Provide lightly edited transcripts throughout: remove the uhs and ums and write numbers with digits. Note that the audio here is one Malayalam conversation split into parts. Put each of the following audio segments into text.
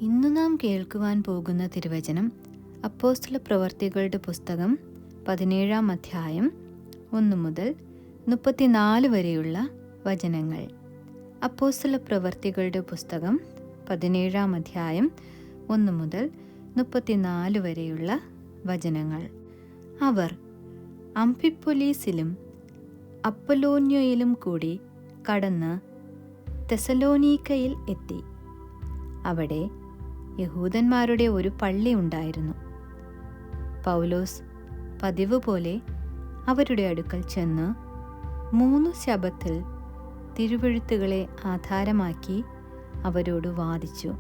ഇന്നു നാം കേൾക്കുവാൻ പോകുന്ന തിരുവചനം അപ്പോസ്തലപ്രവർത്തികളുടെ പുസ്തകം 17-ാം അധ്യായം 1 മുതൽ 34 വരെയുള്ള വചനങ്ങൾ. അപ്പോസ്തലപ്രവർത്തികളുടെ പുസ്തകം 17-ാം അധ്യായം 1 മുതൽ 34 വരെയുള്ള വചനങ്ങൾ. അവർ അംഫിപ്പൊലീസിലും അപ്പൊലോന്യയിലും കൂടി കടന്ന് തെസലോനിക്കയിൽ എത്തി. അവിടെ യഹൂദന്മാരുടെ ഒരു പള്ളി ഉണ്ടായിരുന്നു. പൗലോസ് പതിവ് പോലെ അവരുടെ അടുക്കൽ ചെന്ന് 3 ശബ്ബത്തിൽ തിരുവെഴുത്തുകളെ ആധാരമാക്കി അവരോട് വാദിച്ചു.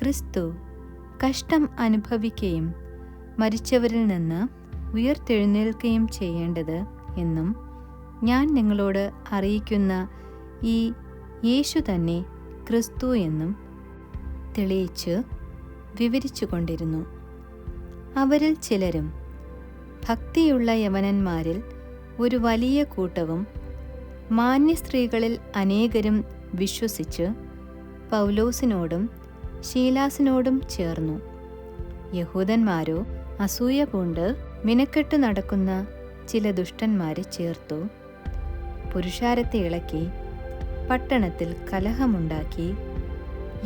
ക്രിസ്തു കഷ്ടം അനുഭവിക്കുകയും മരിച്ചവരിൽ നിന്ന് ഉയർത്തെഴുന്നേൽക്കുകയും ചെയ്യേണ്ടത് എന്നും ഞാൻ നിങ്ങളോട് അറിയിക്കുന്ന ഈ യേശു തന്നെ ക്രിസ്തു എന്നും തെളിയിച്ച് വിവരിച്ചു കൊണ്ടിരുന്നു. അവരിൽ ചിലരും ഭക്തിയുള്ള യവനന്മാരിൽ ഒരു വലിയ കൂട്ടവും മാന്യസ്ത്രീകളിൽ അനേകരും വിശ്വസിച്ച് പൗലോസിനോടും ശീലാസിനോടും ചേർന്നു. യഹൂദന്മാരോ അസൂയ പൂണ്ട് മിനക്കെട്ടു നടക്കുന്ന ചില ദുഷ്ടന്മാരെ ചേർത്തു. പുരുഷാരത്തെ ഇളക്കി പട്ടണത്തിൽ കലഹമുണ്ടാക്കി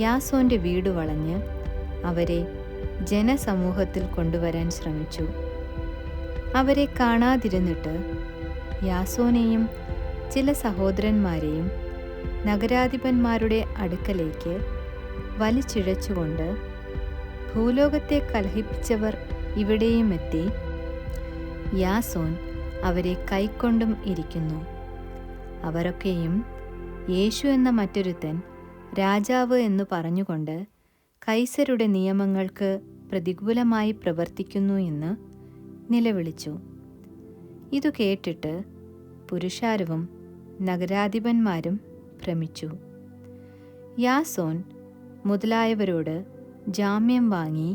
യാസോന്റെ വീട് വളഞ്ഞ് അവരെ ജനസമൂഹത്തിൽ കൊണ്ടുവരാൻ ശ്രമിച്ചു. അവരെ കാണാതിരുന്നിട്ട് യാസോനെയും ചില സഹോദരന്മാരെയും നഗരാധിപന്മാരുടെ അടുക്കലേക്ക് വലിച്ചിഴച്ചുകൊണ്ട്, ഭൂലോകത്തെ കലഹിപ്പിച്ചവർ ഇവിടെയും എത്തി, യാസോൻ അവരെ കൈക്കൊണ്ടും ഇരിക്കുന്നു. അവരൊക്കെയും യേശു എന്ന മറ്റൊരുത്തൻ രാജാവ് എന്നു പറഞ്ഞുകൊണ്ട് കൈസരുടെ നിയമങ്ങൾക്ക് പ്രതികൂലമായി പ്രവർത്തിക്കുന്നു എന്ന് നിലവിളിച്ചു. ഇതു കേട്ടിട്ട് പുരുഷാരവും നഗരാധിപന്മാരും ഭ്രമിച്ചു. യാസോൻ മുതലായവരോട് ജാമ്യം വാങ്ങി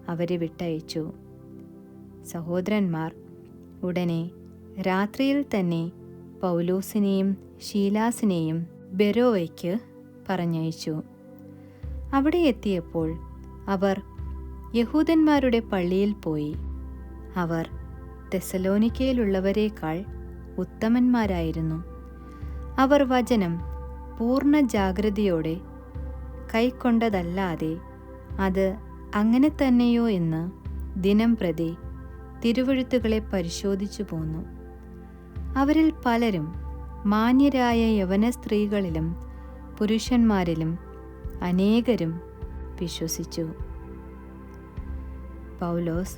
അവരെ വിട്ടയച്ചു. സഹോദരന്മാർ ഉടനെ രാത്രിയിൽ തന്നെ പൗലോസിനെയും ശീലാസിനെയും ബെരോവയ്ക്ക് പറഞ്ഞയച്ചു. അവിടെ എത്തിയപ്പോൾ അവർ യഹൂദന്മാരുടെ പള്ളിയിൽ പോയി. അവർ തെസലോനിക്കയിലുള്ളവരേക്കാൾ ഉത്തമന്മാരായിരുന്നു. അവർ വചനം പൂർണ്ണ ജാഗ്രതയോടെ കൈക്കൊണ്ടതല്ലാതെ അത് അങ്ങനെ തന്നെയോ എന്ന് ദിനം പ്രതി തിരുവെഴുത്തുകളെ പരിശോധിച്ചു പോന്നു. അവരിൽ പലരും മാന്യരായ യവന സ്ത്രീകളിലും പുരുഷന്മാരിലും അനേകരും വിശ്വസിച്ചു. പൗലോസ്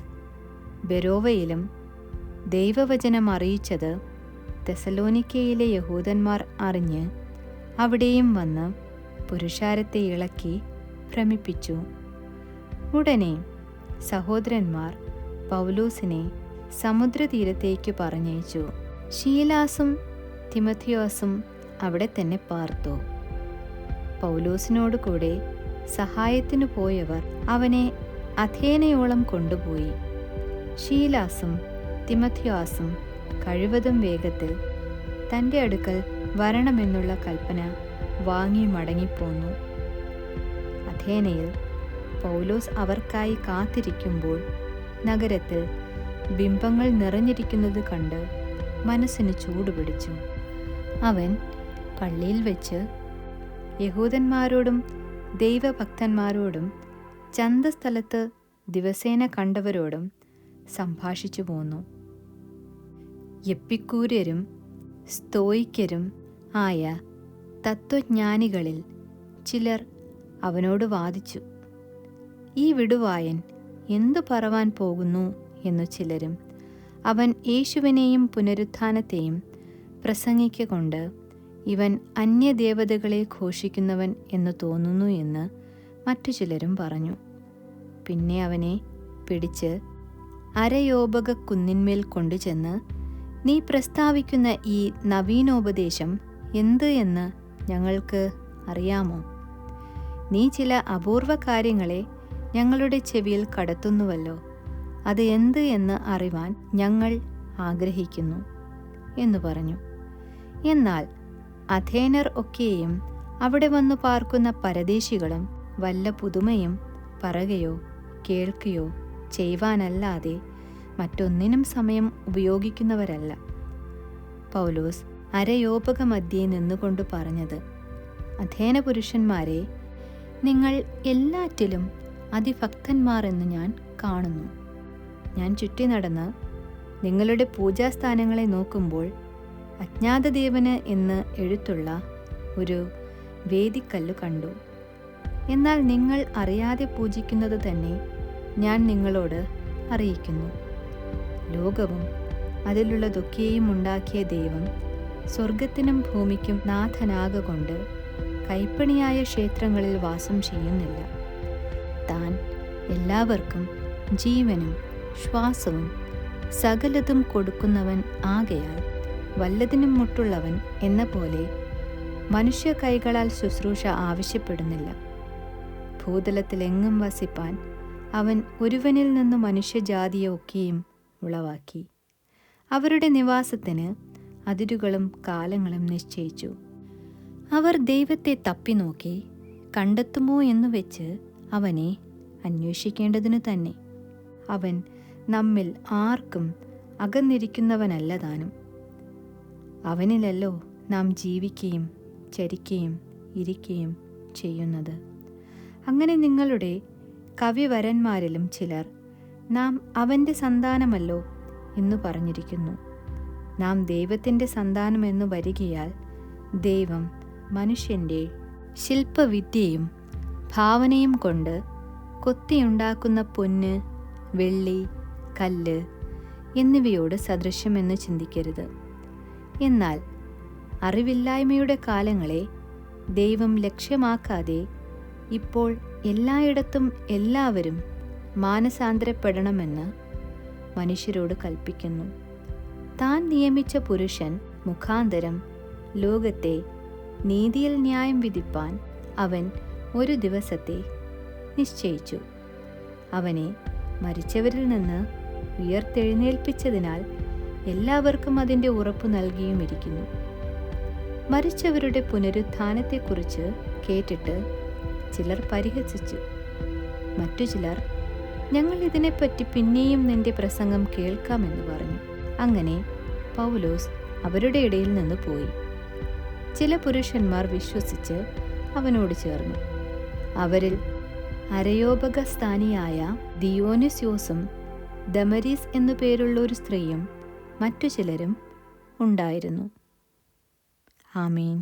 ബെരോവയിലും ദൈവവചനം അറിയിച്ചത് തെസലോനിക്കയിലെ യഹൂദന്മാർ അറിഞ്ഞ് അവിടെയും വന്ന് പുരുഷാരത്തെ ഇളക്കി ഭ്രമിപ്പിച്ചു. ഉടനെ സഹോദരന്മാർ പൗലോസിനെ സമുദ്രതീരത്തേക്ക് പറഞ്ഞയച്ചു. ശീലാസും തിമോഥെയോസും അവിടെ തന്നെ പാർത്തു. പൗലോസിനോട് കൂടെ സഹായത്തിനു പോയവർ അവനെ അഥേനയോളം കൊണ്ടുപോയി. ശീലാസും തിമോഥെയോസും കഴിവതും വേഗത്തിൽ തൻ്റെ അടുക്കൽ വരണമെന്നുള്ള കൽപ്പന വാങ്ങി മടങ്ങിപ്പോന്നു. അഥേനയിൽ പൗലോസ് അവർക്കായി കാത്തിരിക്കുമ്പോൾ നഗരത്തിൽ ബിംബങ്ങൾ നിറഞ്ഞിരിക്കുന്നത് കണ്ട് മനസ്സിന് ചൂടുപിടിച്ചു. അവൻ പള്ളിയിൽ വെച്ച് യഹൂദന്മാരോടും ദൈവഭക്തന്മാരോടും ചന്തസ്ഥലത്ത് ദിവസേന കണ്ടവരോടും സംഭാഷിച്ചു പോന്നു. എപ്പിക്കൂര്യരും സ്തോയിക്കരും ആയ തത്വജ്ഞാനികളിൽ ചിലർ അവനോട് വാദിച്ചു. ഈ വിടുവായൻ എന്തു പറവാൻ പോകുന്നു എന്നു ചിലരും, അവൻ യേശുവിനെയും പുനരുത്ഥാനത്തെയും പ്രസംഗിക്കൊണ്ട് ഇവൻ അന്യദേവതകളെ ഘോഷിക്കുന്നവൻ എന്ന് തോന്നുന്നു എന്ന് മറ്റു ചിലരും പറഞ്ഞു. പിന്നെ അവനെ പിടിച്ച് അരയോപക കുന്നിന്മേൽ കൊണ്ടുചെന്ന്, നീ പ്രസ്താവിക്കുന്ന ഈ നവീനോപദേശം എന്ത് എന്ന് ഞങ്ങൾക്ക് അറിയാമോ? നീ ചില അപൂർവ കാര്യങ്ങളെ ഞങ്ങളുടെ ചെവിയിൽ കടത്തുന്നുവല്ലോ. അത് എന്ത് എന്ന് അറിവാൻ ഞങ്ങൾ ആഗ്രഹിക്കുന്നു എന്നു പറഞ്ഞു. എന്നാൽ അഥേനർ ഒക്കെയും അവിടെ വന്നു പാർക്കുന്ന പരദേശികളും വല്ല പുതുമയും പറയുകയോ കേൾക്കുകയോ ചെയ്യുവാനല്ലാതെ മറ്റൊന്നിനും സമയം ഉപയോഗിക്കുന്നവരല്ല. പൗലോസ് അരയോപകമധ്യേ നിന്നുകൊണ്ട് പറഞ്ഞത്, അഥേന പുരുഷന്മാരെ, നിങ്ങൾ എല്ലാറ്റിലും അതിഭക്തന്മാർ എന്ന് ഞാൻ കാണുന്നു. ഞാൻ ചുറ്റി നടന്ന് നിങ്ങളുടെ പൂജാസ്ഥാനങ്ങളെ നോക്കുമ്പോൾ അജ്ഞാതദേവന് എന്ന് എഴുത്തുള്ള ഒരു വേദിക്കല്ല് കണ്ടു. എന്നാൽ നിങ്ങൾ അറിയാതെ പൂജിക്കുന്നത് തന്നെ ഞാൻ നിങ്ങളോട് അറിയിക്കുന്നു. ലോകവും അതിലുള്ളതൊക്കെയും ഉണ്ടാക്കിയ ദൈവം സ്വർഗത്തിനും ഭൂമിക്കും നാഥനാകൊണ്ട് കൈപ്പണിയായ ക്ഷേത്രങ്ങളിൽ വാസം ചെയ്യുന്നില്ല. താൻ എല്ലാവർക്കും ജീവനും ശ്വാസവും സകലതും കൊടുക്കുന്നവൻ ആകയാൽ വല്ലതിനും മുട്ടുള്ളവൻ എന്ന പോലെ മനുഷ്യ കൈകളാൽ ശുശ്രൂഷ ആവശ്യപ്പെടുന്നില്ല. ഭൂതലത്തിലെങ്ങും വസിപ്പാൻ അവൻ ഒരുവനിൽ നിന്ന് മനുഷ്യജാതിയെ ഒക്കെയും ഉളവാക്കി. അവരുടെ നിവാസത്തിന് അതിരുകളും കാലങ്ങളും നിശ്ചയിച്ചു. അവർ ദൈവത്തെ തപ്പി നോക്കി കണ്ടെത്തുമോ എന്നു വെച്ച് അവനെ അന്വേഷിക്കേണ്ടതിനു തന്നെ. അവൻ നമ്മിൽ ആർക്കും അകന്നിരിക്കുന്നവനല്ല താനും. അവനിലല്ലോ നാം ജീവിക്കുകയും ചരിക്കുകയും ഇരിക്കുകയും ചെയ്യുന്നത്. അങ്ങനെ നിങ്ങളുടെ കവിവരന്മാരിലും ചിലർ നാം അവൻ്റെ സന്താനമല്ലോ എന്നു പറഞ്ഞിരിക്കുന്നു. നാം ദൈവത്തിൻ്റെ സന്താനമെന്നു വരികയാൽ ദൈവം മനുഷ്യൻ്റെ ശില്പവിദ്യയും ഭാവനയും കൊണ്ട് കൊത്തിയുണ്ടാക്കുന്ന പൊന്ന്, വെള്ളി, കല്ല് എന്നിവയോട് സദൃശ്യമെന്ന് ചിന്തിക്കരുത്. എന്നാൽ അറിവില്ലായ്മയുടെ കാലങ്ങളെ ദൈവം ലക്ഷ്യമാക്കാതെ ഇപ്പോൾ എല്ലായിടത്തും എല്ലാവരും മാനസാന്തരപ്പെടണമെന്ന് മനുഷ്യരോട് കൽപ്പിക്കുന്നു. താൻ നിയമിച്ച പുരുഷൻ മുഖാന്തരം ലോകത്തെ നീതിയിൽ ന്യായം വിധിപ്പാൻ അവൻ ഒരു ദിവസത്തെ നിശ്ചയിച്ചു. അവനെ മരിച്ചവരിൽ നിന്ന് ഉയർത്തെഴുന്നേൽപ്പിച്ചതിനാൽ എല്ലാവർക്കും അതിൻ്റെ ഉറപ്പ് നൽകിയുമിരിക്കുന്നു. മരിച്ചവരുടെ പുനരുത്ഥാനത്തെക്കുറിച്ച് കേട്ടിട്ട് ചിലർ പരിഹസിച്ചു. മറ്റു ചിലർ, ഞങ്ങൾ ഇതിനെപ്പറ്റി പിന്നെയും നിന്റെ പ്രസംഗം കേൾക്കാമെന്ന് പറഞ്ഞു. അങ്ങനെ പൗലോസ് അവരുടെ ഇടയിൽ നിന്ന് പോയി. ചില പുരുഷന്മാർ വിശ്വസിച്ച് അവനോട് ചേർന്നു. അവരിൽ അരയോപഗസ്ഥാനിയായ ദിയോനിസ്യോസും ദമരീസ് എന്നു പേരുള്ള ഒരു സ്ത്രീയും മറ്റു ചിലരും ഉണ്ടായിരുന്നു. ആമേൻ.